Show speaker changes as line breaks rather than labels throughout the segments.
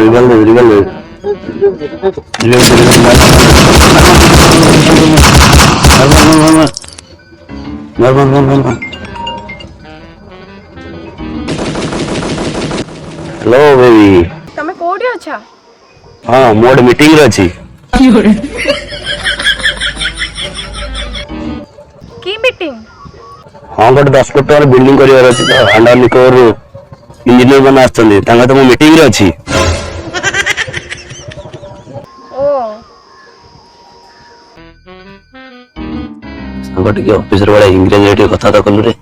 Hello baby
तमे कोठी अच्छा
हाँ मोड मीटिंग रे अछि
की मीटिंग
हाँ गोटे 10 कोटी टका बिल्डिंग करिवार अछि तो अंडर निकोर इंजीनियर बन आछथि तांगा तो मीटिंग रे अछि
ओ
सांगा टिके ऑफिसर वाला इंग्लिश रे कथा तो कलु रे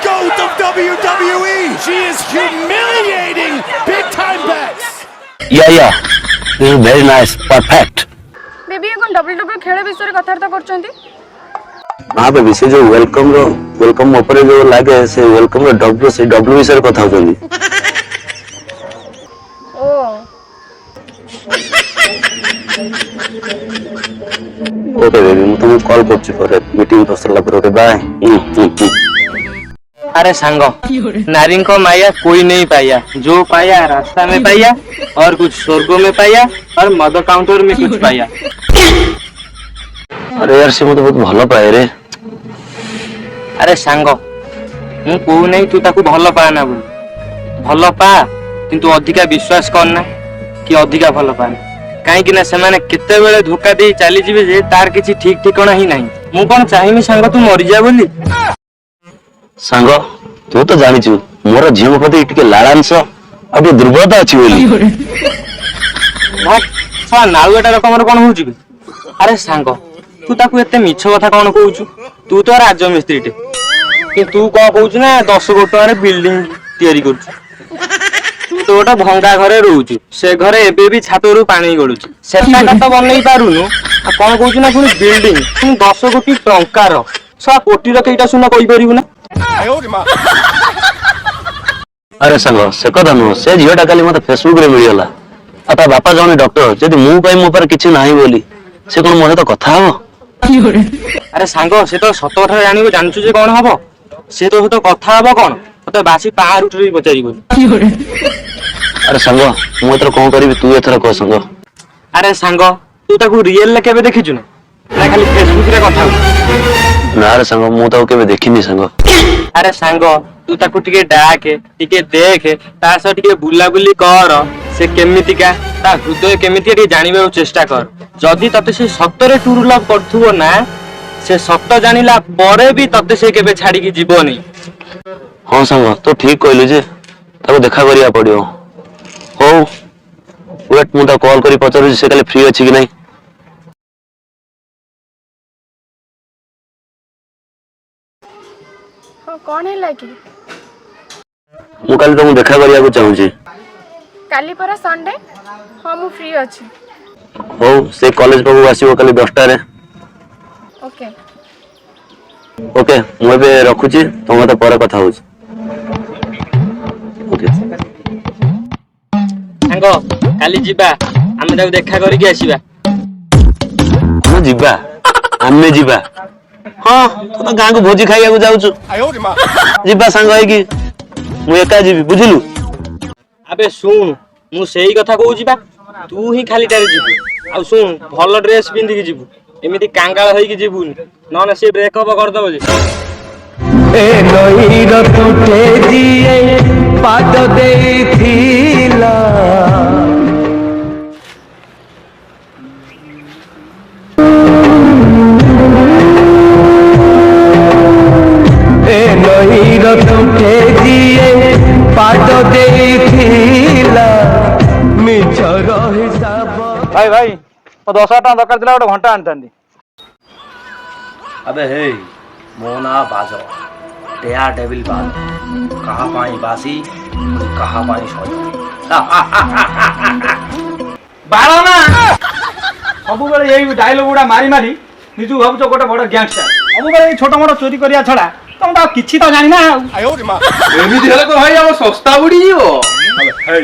GOAT of WWE. She is humiliating big time bets.
या वेरी नाइस परफेक्ट
बेबी ये कोन डब्ल्यूडब्ल्यू खेल विषय रे कथार्ता करछंती
हाँ बेबी से जो वेलकम ऊपर जो लागे से वेलकम रो डब्ल्यू विषय कथा होचंदी
ओ
ओके बेबी मैं तुमको कॉल करछि पर मीटिंग तो सरला पर ओके बाय
अरे सांगो नारी को माया कोई नहीं पाया जो पाया रास्ता में पाया और कुछ स्वर्गों में पाया और मद काउंटर में कुछ पाया
अरे यार से मते बहुत भलो पाए रे
अरे सांगो मु को नहीं तू ताकू भलो पा ना बोल भलो पा किंतु अधिका विश्वास करना कि अधिका भलो पा काहे कि ना से माने केते बेले धोखा दे चली जिवे जे तार किछि ठीक ठिकाना ही नहीं मु कोन चाहिमी सांगो तू मरि जा बोली
सांग तू तो जानिछु मोर झियो प्रति टिके लालांश आ दुर्बलता अछि बोली
सा नाउटा रकम कोन होउची अरे सांग तू ताकू एते मिछ कथा कोन कहउछु तू तो राजमिस्त्री टे कि तू को कहउछु ना 10 कोटी टका बिल्डिंग तयारी करछु तू तो गोटा भंगा घरे रहउछु से घरे एबे भी छातरू पानी गडुछु सेटा कत बनई पारुनु आ कोन कहउछु ना पुनी बिल्डिंग तू 10 कोटी टंका रो सा कोटी रो केटा सुना कहि परिबु ना
अरे सांग से कथा नु से झियोटा काली मते फेसबुक रे मिलियला आता बापा जने डॉक्टर जदी मु पई मो पर किछि नाही बोली से कोन मोहे तो कथा हबो
अरे सांग से तो सत कथा जानिबो जानछु जे कोन हबो से तो कथा हबो कोन मते बासी पार उठरी पचारिबो
अरे सांग मु एतर कोन करबी तू एतर को सांग
अरे सांग तू ताकू रियल ले केबे देखिछु ना खाली फेसबुक रे कथा
ना रे सांग मु तो केबे देखिनी सांग
अरे सांग तू ताकू टिके डाके टिके देखे ता से टिके बुला बुली कर से केमितिका ता हृदय केमिति टिके जानिबे चेष्टा कर जदी तते से सत्तरे टूर लव करथुओ ना से सत्त जानिला परे भी तते से केबे छाडी की जीवनी
हां सांग तो ठीक कहलु जे ताको देखा करिया पड़ियो हो वेट मु ता कॉल करी पचारु से काले फ्री अछि कि नहीं
हो कोन है लागी
मु काले तो देखा करिया को चाहू छी
काली पर संडे हां मु फ्री अछि
हो से कॉलेज बाबू आसीबो काली 10 टा रे
ओके
ओके मु बे रखु छी तुम तो पर कथा हो ओके
सांग काली जिबा आमे ताकू देखा करी के आसीबा
मु जिबा आमे जिबा हां तो गां को भोजी खाइया को जाउछु जिबा सांग है कि मु एका जिबी बुझिलु
अबे सुन मु सेही कथा कहू जिबा तू ही खाली टारे जिबू आ सुन भलो ड्रेस पिंदी के जिबू एमिति कांगाळ होई के जिबूनी न न से ब्रेकअप कर दबो जे
ए नई रतुटे दिए पाद देथिला ए नई रतुटे दिए पाद देथिला मिछर हिसाब
भाई भाई वो 10,000 टका दरकार थिला गोटे घंटा आनतांदी
अबे हे मो ना बाजो डेया डेविल बाज कहा पाई बासी कहा पाई सज
बाळो ना सबु बेले यही डायलॉग गुडा मारी मारी निजु भाबुचो गोटे बड़ गैंगस्टर सबु बेले छोटा मोटा चोरी करिया छडा तुम तो किछि तो जानि ना
एमिति हेले को भाई अब सस्ता उडी जीवो
हे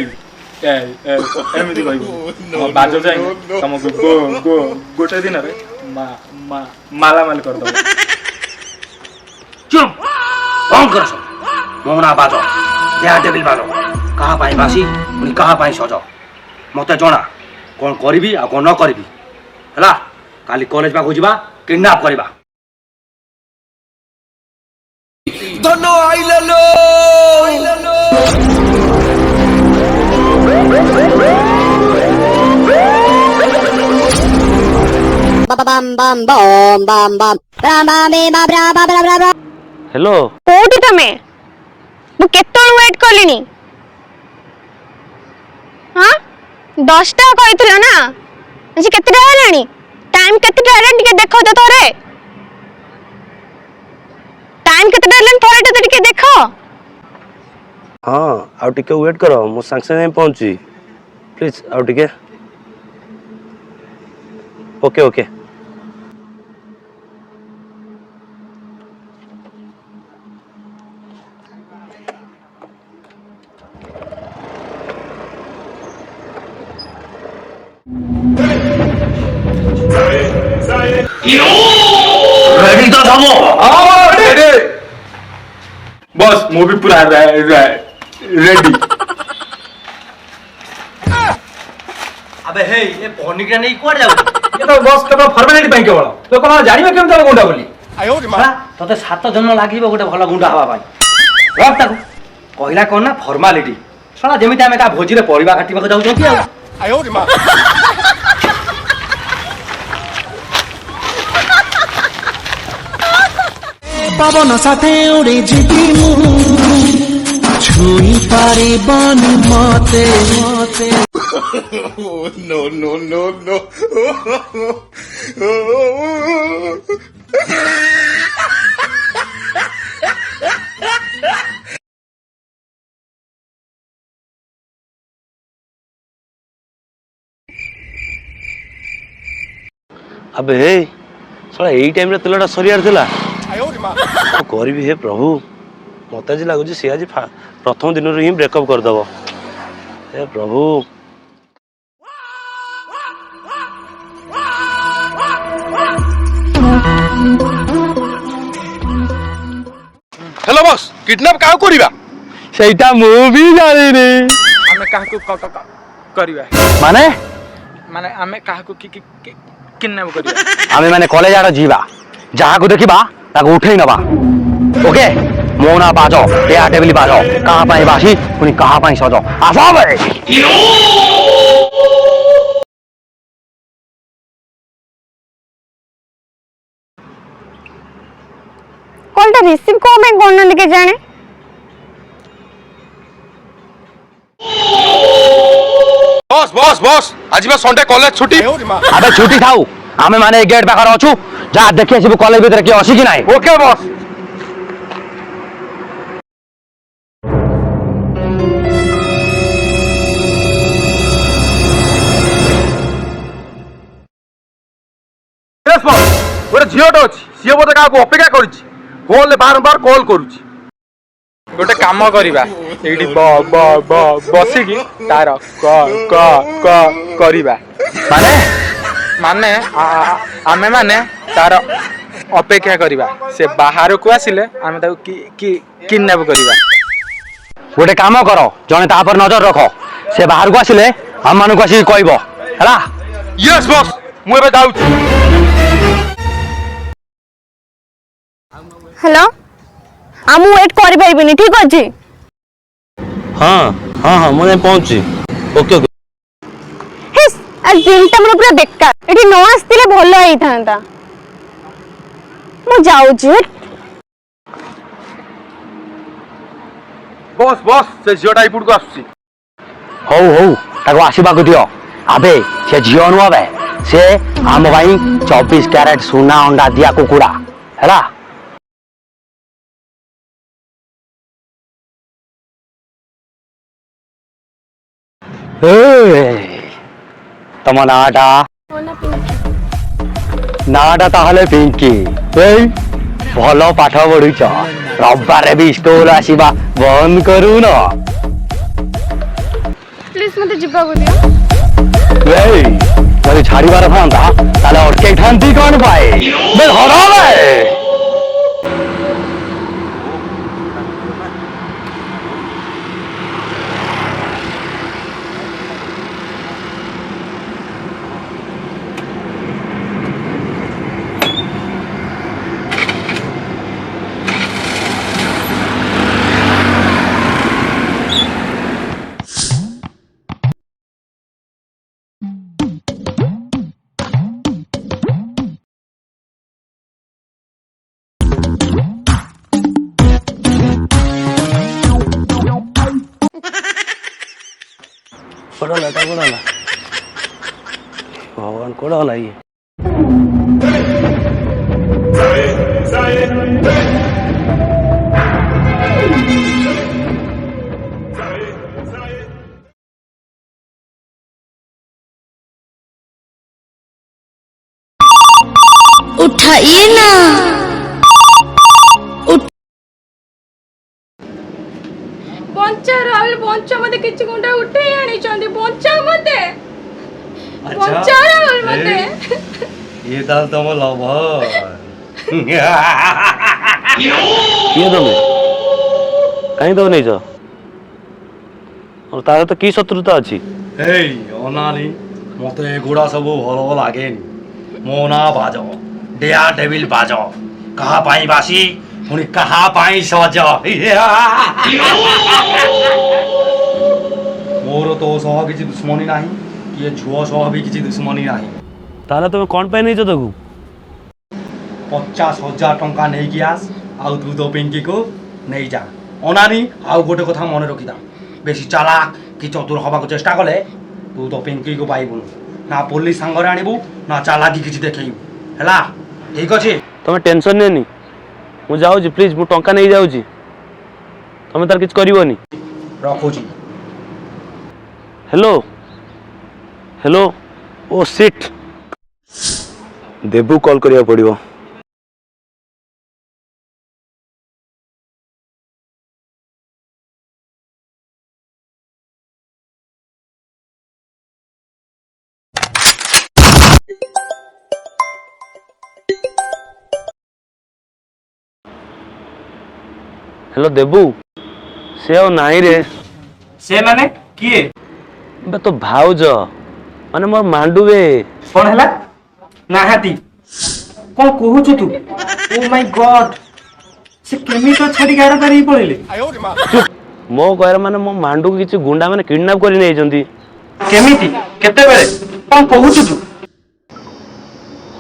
एमिति कहबो बाजो जाई तुमको गोटे दिन रे माला माल कर दो
चुप कौन कर सो मोना बाजो डेया डेविल बाजो कहा पाई बासी पुणी कहा पाई सज मते जना कौन करी आ कौन न करी है काली कॉलेज पाक जा किडनाप करवा
हेलो
कोठी तमे मु केतल वेट करलिनी हां 10 टा कहिथिलो ना आज केतेटा हेलानी टाइम केतेटा हेलानी टिके देखो तो तोरे टाइम केतेटा हेलानी थोड़े टिके देखो
हाँ आउ टिके वेट करो मु संग संग पहुंची प्लीज आउ टिके ओके ओके
रेडी तो थमो
बस मूवी पूरा रेडी
अबे हे ये पनिक नहीं कोड जाऊ
ये तो बस केवल फॉर्मेलिटी ପାଇଁ କେବଳ ଲୋକ ମାନେ ଜାଣିବେ କେମିତି ଆମେ ଗୁଣ୍ଡା ବୋଲି
तोते 7 जन्म लागिबो गोटे भल गुंडा हवा भाई रख ताकू कहला कोन ना फॉर्मेलिटी साला जेमिति आमे का भोजी रे परिबा काटिबा जाऊ कि
पवन साथे उड़े जिति मु छुई पारे बन मते मते नो नो नो नो
अबे हे साला एई टाइम रे तेलटा सरियार थिला करी हे प्रभु मत आज लगुच सी आज प्रथम दिन ही ब्रेकअप करदेव हे प्रभु
हेलो बॉस किडनैप का करिबा
सेटा मु भी जानी रे
ଆମେ କାହାକୁ କରିବା
माने
ମାନେ ଆମେ କାହାକୁ କିଡନାପ କରିବା
आमे माने कॉलेज आड़ जीवा जहा को देखिबा ताको उठेई नबा ओके मोना बाजो या टेबल बाजो कहां पाई बासी पुनी कहां पाई सजो आसा बे
कॉलटा रिसीव को मैं कोन के जाने
बॉस बॉस बॉस आज बा संडे कॉलेज छुट्टी
अबे छुट्टी थाऊ आमे माने गेट पाखर अछु जा देखि आसीबु कॉलेज भीतर के अछि कि नाही
ओके बॉस
गोटे झीटा अच्छी सी बोधे क्या अपेक्षा कर फोन बारंबार कॉल करुच्ची गोटे कम करवा ये बसिकी तार करवा
माने
माने आमे माने तार अपेक्षा करवा से बाहर को आसिले आमे ताको किडनैप करवा
गोटे काम करो जने ता पर नजर रखो से बाहर को आसिले हम मानु को आसी कहबो हला
यस बॉस मु एबे जाउछी
हेलो आमु वेट करि पाइबिनी ठीक अछि
हाँ हाँ हाँ मुझे पहुंची ओके ओके
हेस आज दिनटा मोर पूरा बेकार एठी न आस्तिले भलो आइ थांता मु जाउची
बॉस बॉस से झियोटा इपुड को आसुची
हौ हौ ताको आसीबा को दियो आबे से झियो नु आबे से आम भाई 24 कैरेट सोना अंडा दिया कुकुड़ा हैला तम नाटा नाटा ताहले पिंकी भल पाठ पढ़ुच रविवार भी स्कूल आसीबा बंद करू न
प्लीज मते जिबा को दियो
ଯଦି ଛାଡ଼ିବାର ଥାନ୍ତା ତାହେଲେ ଅଟକେଇଥାନ୍ତି କଣ ପାଇଁ
କୁଆଡ଼େ ଗଲା ଏଟା କୁଆଡ଼େ ଗଲା ଭଗବାନ କୁଆଡ଼େ ଗଲା ଇଏ
उठाइए ना
बंचा राहुल बंचा मते किछि गुंडा उठे आनी चंदी बंचा मते बंचा राहुल मते
ये दाल तुम लव
କିଏ ତମେ କାହିଁ ତମେ ନେଇଛ ତାର ତ କି ଶତ୍ରୁତା ଅଛି
ହେଇ ଅନାନି ମତେ ଏଗୁଡ଼ା ସବୁ ଭଲ ଲାଗେନି ମୋ ନାଁ ବାଜ ଡେୟା ଡେଭିଲ ବାଜ କାହା ପାଇଁ ବାସି ପୁଣି କାହା ପାଇଁ ସଜ ମୋର ତୋ ସହ କିଛି ଦୁଶ୍ମନୀ ନାହିଁ କିଏ ଝୁଅ ସହ ବି କିଛି ଦୁଶ୍ମନୀ ନାହିଁ
ତାହେଲେ ତମେ କ'ଣ ପାଇଁ ନେଇଛ ତାକୁ
50,000 ଟଙ୍କା ନେଇକି ଆସ ଆଉ ତୁ ତୋ ପିଙ୍କିକୁ ନେଇଯା ଅନାନି ଆଉ ଗୋଟେ କଥା ମନେ ରଖିଥା ବେଶୀ ଚାଲାକ କି ଚତୁର ହବାକୁ ଚେଷ୍ଟା କଲେ ତୁ ତୋ ପିଙ୍କିକୁ ପାଇବୁନୁ ନା ପୋଲିସ ସାଙ୍ଗରେ ଆଣିବୁ ନା ଚାଲାକି କିଛି ଦେଖେଇବୁ ହେଲା ଠିକ ଅଛି
ତମେ ଟେନସନ୍ ନିଅନି ମୁଁ ଯାଉଛି ପ୍ଲିଜ୍ ମୁଁ ଟଙ୍କା ନେଇଯାଉଛି ତମେ ତାର କିଛି କରିବନି
ରଖୁଛି
ହ୍ୟାଲୋ ହ୍ୟାଲୋ ଓ ସିଟ୍ ଦେବୁ କଲ୍ କରିବାକୁ ପଡ଼ିବ ହ୍ୟାଲୋ ଦେବୁ ସେ ଆଉ ନାହିଁ ରେ
ସେ ମାନେ କିଏ
ବେ ତୋ ଭାଉଜ ମାନେ ମୋର ମାଣ୍ଡୁବେ
କଣ ହେଲା ନାହାନ୍ତି କଣ କହୁଛୁ ତୁ ଓ ମାଇ ଗଡ୍ ସେ କେମିତି ଛାଡି ଗାଡ କରିକି ପଳେଇଲେ
ମୋ କହିବାର ମାନେ ମୋ ମାଣ୍ଡୁକୁ କିଛି ଗୁଣ୍ଡା ମାନେ କିଡନାପ୍ କରି ନେଇଛନ୍ତି
କେମିତି କେତେବେଳେ କଣ କହୁଛୁ ତୁ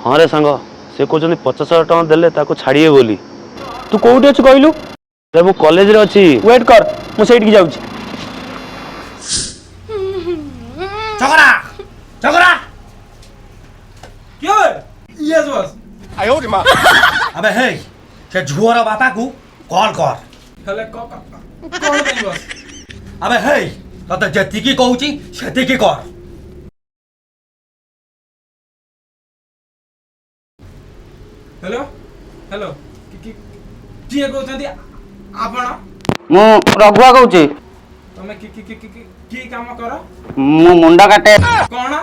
ହଁ ରେ ସାଙ୍ଗ ସେ କହୁଛନ୍ତି 50,000 ଟଙ୍କା ଦେଲେ ତାକୁ ଛାଡ଼ିବେ ବୋଲି
ତୁ କୋଉଠି ଅଛୁ କହିଲୁ
ରେ ମୁଁ କଲେଜରେ ଅଛି
ୱେଟ୍ କର ମୁଁ ସେଇଠିକି ଯାଉଛି
ଝଗଡ଼ା ଝଗଡ଼ା ଆବେ ହେଇ ସେ ଝୁଅର ବାପାକୁ କଲ୍ କର ଆବେ ହେଇ ତତେ ଯେତିକି କହୁଛି ସେତିକି କର
हेलो हेलो किए कहते आपण
ମୁଁ ରଘୁଆ କହୁଛି
तमे की काम कर
ମୁଁ ମୁଣ୍ଡ କାଟେ
कौन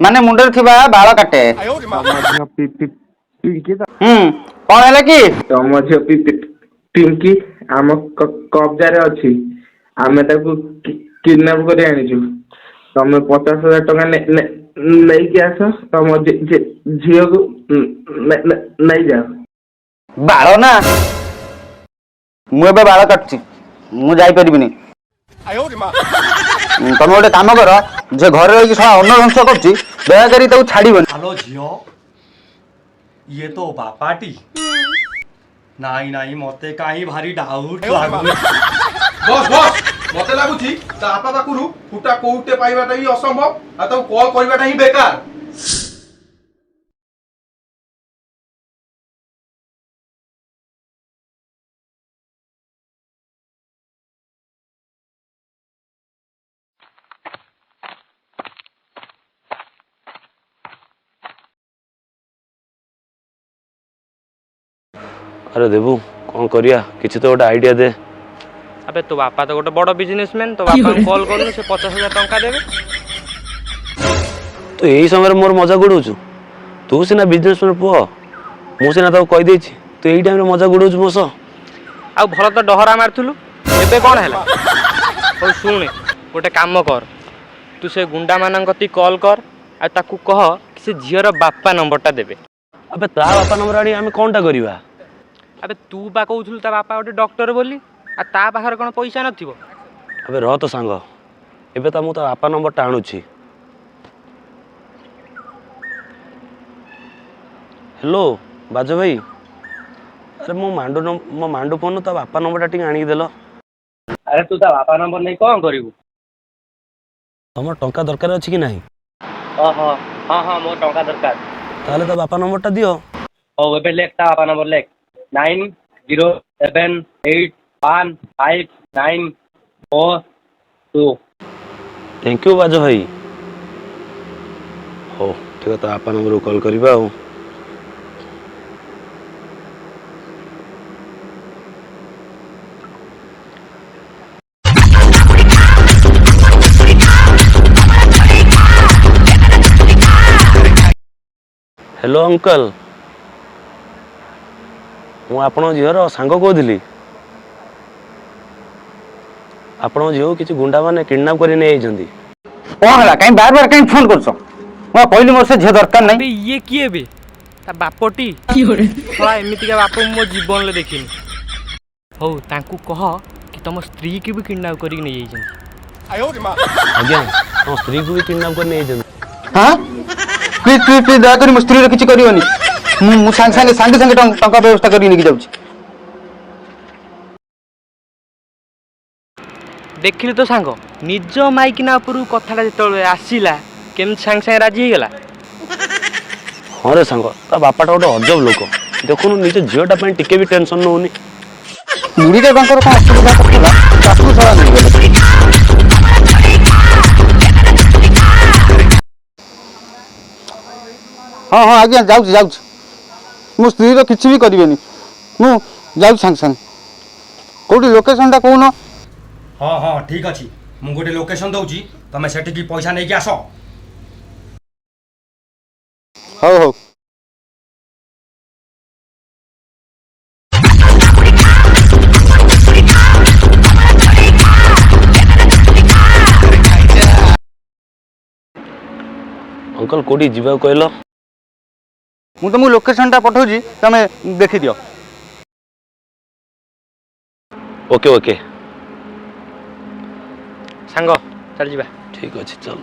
ମାନେ ମୁଣ୍ଡରେ ଥିବା ବାଳ କାଟେ କଣ ହେଲା କି
ତମ ଝିଅ ପିଙ୍କି ଆମ କବ୍ଜାରେ ଅଛି ଆମେ ତାକୁ କିଡନାପ କରି ଆଣିଛୁ ତମେ 50,000 ଟଙ୍କା ନେଇକି ଆସ ତମ ଝିଅକୁ ନେଇଯାଅ
ବାଳ ନା ମୁଁ ଏବେ ବାଳ କାଟୁଛି ମୁଁ ଯାଇପାରିବିନି ତମେ ଗୋଟେ କାମ କର ଯେ ଘରେ ରହିକି ଶଳା ଅନ୍ନଧ୍ୱଂସ କରୁଛି ଦୟାକରି ତାକୁ ଛାଡ଼ିବନି
ହ୍ୟାଲୋ ଝିଅ ଇଏ ତ ବାପାଟି ନାଇଁ ନାଇଁ ମତେ କାହିଁ ଭାରି ଡାଉଟ ଲାଗୁଛି
बस बस मते लागुची ता आपा पाखुरु फुटा कोउटे पाइबाटा ही असंभव आ ताऊ कॉल करबाटा ही बेकार
ଆରେ ଦେବୁ କ'ଣ କରିବା କିଛି ତ ଗୋଟେ ଆଇଡ଼ିଆ ଦେ
ଆବେ ତୋ ବାପା ତ ଗୋଟେ ବଡ଼ ବିଜନେସମ୍ୟାନ୍ ତୋ ବାପାଙ୍କୁ କଲ୍ କରୁନୁ ସେ 50,000 ଟଙ୍କା ଦେବେ
ତୁ ଏଇ ସମୟରେ ମୋର ମଜାକ ଉଡ଼ଉଛୁ ତୁ ସିନା ବିଜନେସମ୍ୟାନ୍ ପୁଅ ମୁଁ ସିନା ତାକୁ କହିଦେଇଛି ତୁ ଏଇ ଟାଇମ୍ରେ ମଜାକ ଉଡ଼ଉଛୁ ମୋ ସହ
ଆଉ ଭଲ ତ ଡହରା ମାରୁଥିଲୁ ଏବେ କ'ଣ ହେଲା ହଉ ଶୁଣେ ଗୋଟେ କାମ କର ତୁ ସେ ଗୁଣ୍ଡାମାନଙ୍କ କତିକି କଲ୍ କର ଆଉ ତାକୁ କହ କି ସେ ଝିଅର ବାପା ନମ୍ବରଟା ଦେବେ
ଆବେ ତା ବାପା ନମ୍ବର ଆଣି ଆମେ କ'ଣଟା କରିବା
ଆବେ ତୁ ବା କହୁଥିଲୁ ତା ବାପା ଗୋଟେ ଡକ୍ଟର ବୋଲି ଆଉ ତା ପାଖରେ କ'ଣ ପଇସା ନଥିବ
ଆବେ ରହ ତ ସାଙ୍ଗ ଏବେ ତ ମୁଁ ତା ବାପା ନମ୍ବରଟା ଆଣୁଛି ହ୍ୟାଲୋ ବାଜ ଭାଇ ଆରେ ମୋ ମାଣ୍ଡୁ ଫୋନ୍ରୁ ତା ବାପା ନମ୍ବରଟା ଟିକେ ଆଣିକି ଦେଲ
ଆରେ ତୁ ତା ବାପା ନମ୍ବର ନେଇ କ'ଣ କରିବୁ
ତମର ଟଙ୍କା ଦରକାର ଅଛି କି ନାହିଁ?
ହଁ ହଁ ହଁ ହଁ ମୋର ଟଙ୍କା ଦରକାର।
ତାହେଲେ ତ ବାପା ନମ୍ବରଟା ଦିଅ।
ହଉ ଏବେ ଲେଖ ତା ବାପା ନମ୍ବର ଲେଖ 9078159942।
ଥ୍ୟାଙ୍କ ୟୁ ବାଜ ଭାଇ। ହଉ ଠିକ ତ ବାପା ନମ୍ବରକୁ କଲ୍ କରିବା ଆଉ। ହ୍ୟାଲୋ ଅଙ୍କଲ, ମୁଁ ଆପଣଙ୍କ ଝିଅର ସାଙ୍ଗ କହୁଥିଲି। ଆପଣଙ୍କ ଝିଅକୁ କିଛି ଗୁଣ୍ଡାମାନେ କିଡନାପ କରି ନେଇଯାଇଛନ୍ତି।
କ'ଣ ହେଲା କାହିଁ ବାର ବାର କାହିଁ ଫୋନ୍ କରୁଛ? ମୁଁ କହିଲି ମୋର ସେ ଝିଅ ଦରକାର ନାହିଁ।
ଇଏ କିଏ ବେ? ତା ବାପଟି ଶଳା ଏମିତିକା ବାପ ମୁଁ ମୋ ଜୀବନରେ ଦେଖିନି। ହଉ ତାଙ୍କୁ କହ କି ତମ ସ୍ତ୍ରୀକି ବି କିଡନାପ କରିକି ନେଇଯାଇଛନ୍ତି।
ଆଜ୍ଞା, ତମ ସ୍ତ୍ରୀକୁ ବି କିଡନାପ କରି ନେଇଯାଇଛନ୍ତି।
ହଁ ପ୍ଲିଜ୍ ପ୍ଲିଜ୍ ପ୍ଲିଜ୍ ଦୟାକରି ମୋ ସ୍ତ୍ରୀର କିଛି କରିବନି। ମୁଁ ସାଙ୍ଗେ ସାଙ୍ଗେ ଟଙ୍କା ବ୍ୟବସ୍ଥା କରିକି ନେଇକି ଯାଉଛି।
ଦେଖିଲି ତ ସାଙ୍ଗ, ନିଜ ମାଇକିନା ଉପରକୁ କଥାଟା ଯେତେବେଳେ ଆସିଲା କେମିତି ସାଙ୍ଗେ ସାଙ୍ଗେ ରାଜି ହେଇଗଲା।
ହଁ ରେ ସାଙ୍ଗ, ତା ବାପାଟା ଗୋଟେ ଅଜବ ଲୋକ। ଦେଖୁନୁ ନିଜ ଝିଅଟା ପାଇଁ ଟିକେ ବି ଟେନସନ୍ ନେଉନି।
ମୁଢ଼ିରେ ତାଙ୍କର କ'ଣ ଅସୁବିଧା କରିଥିଲା ତାକୁ ଶଳା ନେଇଗଲେ। ହଁ ହଁ ଆଜ୍ଞା ଯାଉଛି ଯାଉଛି। ମୋ ସ୍ତ୍ରୀର କିଛି ବି କରିବେନି। ମୁଁ ଯାଉଛି ସାଙ୍ଗେ ସାଙ୍ଗେ। କେଉଁଠି ଲୋକେସନଟା କହୁନ?
ହଁ ହଁ ଠିକ୍ ଅଛି, ମୁଁ ଗୋଟେ ଲୋକେସନ୍ ଦେଉଛି, ତମେ ସେଠିକି ପଇସା ନେଇକି ଆସ।
ହଉ ହଉ।
ଅଙ୍କଲ କୋଉଠି ଯିବାକୁ କହିଲ?
ମୁଁ ତୁମକୁ ଲୋକେସନଟା ପଠାଉଛି, ତମେ ଦେଖିଦିଅ।
ଓକେ ଓକେ
ସାଙ୍ଗ ଚାଲ ଯିବା।
ଠିକ ଅଛି ଚାଲ।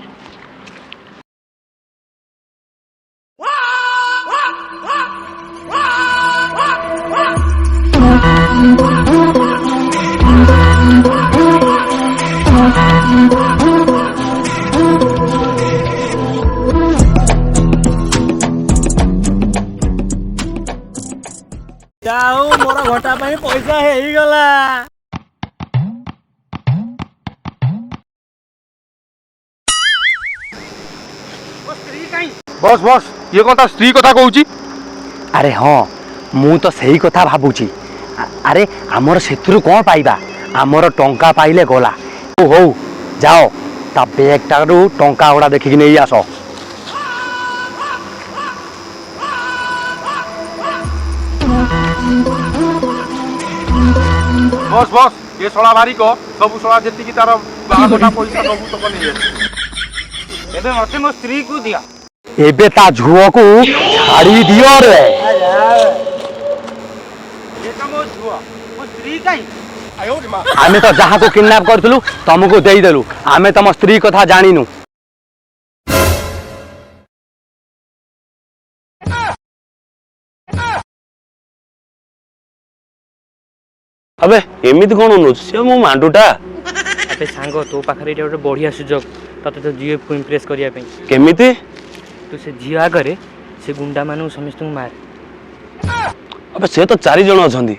ଯାଉ ମୋର ଘଟା ପାଇଁ ପଇସା ହେଇଗଲା।
ବସ୍ ବସ୍, ଇଏ କ'ଣ ତା ସ୍ତ୍ରୀ କଥା କହୁଛି?
ଆରେ ହଁ, ମୁଁ ତ ସେଇ କଥା ଭାବୁଛି। ଆରେ ଆମର ସେଥିରୁ କ'ଣ ପାଇବା? ଆମର ଟଙ୍କା ପାଇଲେ ଗଲା। ହଉ ଯାଅ, ତା ବ୍ୟାଗଟାରୁ ଟଙ୍କା ଗୁଡ଼ା ଦେଖିକି ନେଇ ଆସ।
ବସ୍ ବସ୍, ଏ ଶଳା ବାରିକ ସବୁ ଶଳା ଯେତିକି ତାର ବାହାଘର ପଇସା ସବୁ ତକ ନେଇଯାଉଛି।
ଏବେ ମୋତେ ମୋ ସ୍ତ୍ରୀକୁ ଦିଅ।
ଏବେ ତା ଝୁଅକୁ ଛାଡ଼ି ଦିଅ ରେ। ଆମେ ତ ଯାହାକୁ କିଡନାପ କରିଥିଲୁ ତମକୁ ଦେଇଦେଲୁ, ଆମେ ତମ ସ୍ତ୍ରୀ କଥା ଜାଣିନୁ।
ଆବେ ଏମିତି କ'ଣ ନଉଛୁ? ସେ ମୋ ମାଣ୍ଡୁଟା।
ଆବେ ସାଙ୍ଗ ତୋ ପାଖରେ ଏଇଟା ଗୋଟେ ବଢ଼ିଆ ସୁଯୋଗ ତତେ ତୋ ଝିଅକୁ ଇମ୍ପ୍ରେସ୍ କରିବା ପାଇଁ।
କେମିତି?
ତୁ ସେ ଝିଅ ଆଗରେ ସେ ଗୁଣ୍ଡାମାନଙ୍କୁ ସମସ୍ତଙ୍କୁ ମାର।
ଆବେ ସେ ତ 4 ଜଣ ଅଛନ୍ତି,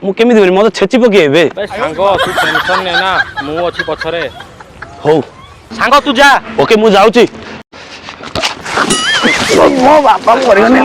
ମୁଁ କେମିତି କରିବି? ମୋତେ ଛେଚି ପକେଇବେ।
ସାଙ୍ଗ ତୁ ଟେନସନ୍ ନେ ନା, ମୁଁ ଅଛି ପଛରେ।
ହଉ
ସାଙ୍ଗ ତୁ ଯା।
ଓକେ ମୁଁ ଯାଉଛି। ମୋ ବାପା ମରିଗଲେ।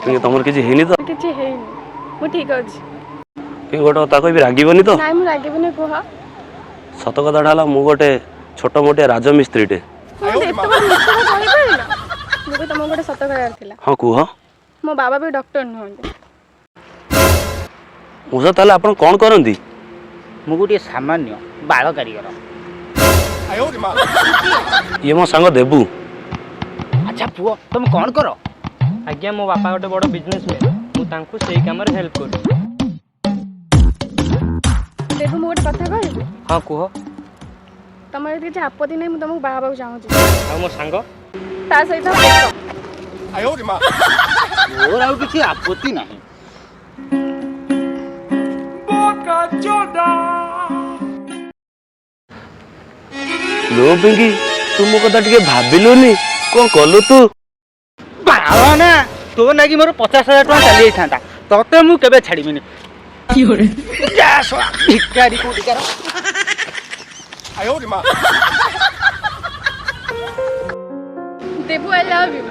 ପିଙ୍କି ତମର କିଛି ହେଇନି ତ?
କିଛି ହେଇନି, ମୁଁ ଠିକ ଅଛି।
ପିଙ୍କି ଗୋଟେ କଥା କହିବି, ରାଗିବନି ତ?
ନାଇଁ ମୁଁ ରାଗିବିନି, କୁହ।
ସତ କଥାଟା ହେଲା ମୁଁ ଗୋଟେ ଛୋଟ ମୋଟିଆ ରାଜମିସ୍ତ୍ରୀଟେ।
ମୁଁ ଏତେ ବଡ଼ ମିଛ କଥା କହିପାରିଲ? ମୁଁ ବି ତମକୁ ଗୋଟେ ସତ କହିବାର ଥିଲା।
ହଁ କୁହ।
ମୋ ବାବା ବି ଡକ୍ଟର ନୁହନ୍ତି।
ମଉସା ତାହେଲେ ଆପଣ କ'ଣ କରନ୍ତି?
ମୁଁ ଗୋଟିଏ ସାମାନ୍ୟ ବାଳ କାରିଗର।
ଇଏ ମୋ ସାଙ୍ଗ ଦେବୁ।
ଆଚ୍ଛା ପୁଅ, ତମେ କ'ଣ କର?
ଆଜ୍ଞା ମୋ ବାପା ଗୋଟେ ବଡ଼ ବିଜନେସମ୍ୟାନ୍, ମୁଁ ତାଙ୍କୁ ସେଇ କାମରେ ହେଲ୍ପ କରୁଛି।
ଦେବୁ ମୁଁ ଗୋଟେ କଥା କହିବି?
ହଁ କୁହ।
ତମର ଯଦି କିଛି ଆପତ୍ତି ନାହିଁ, ମୁଁ ତମକୁ ବାହା ହେବାକୁ ଚାହୁଁଛି।
ଆଉ ମୋ ସାଙ୍ଗ?
ତା ସହିତ
ମୋର ଆଉ କିଛି ଆପତ୍ତି ନାହିଁ।
लो पिंकी तू मो कथा टिके भाबिलुनी कौन कलु तू?
ନା ତୋ ନାଗି ମୋର 50,000 ଟଙ୍କା ଚାଲି ଯାଇଥାନ୍ତା, ତତେ ମୁଁ କେବେ ଛାଡ଼ିବିନି। ଭିକାରୀ କୋଉଠିକାର।
ଦେବୁ, I love you।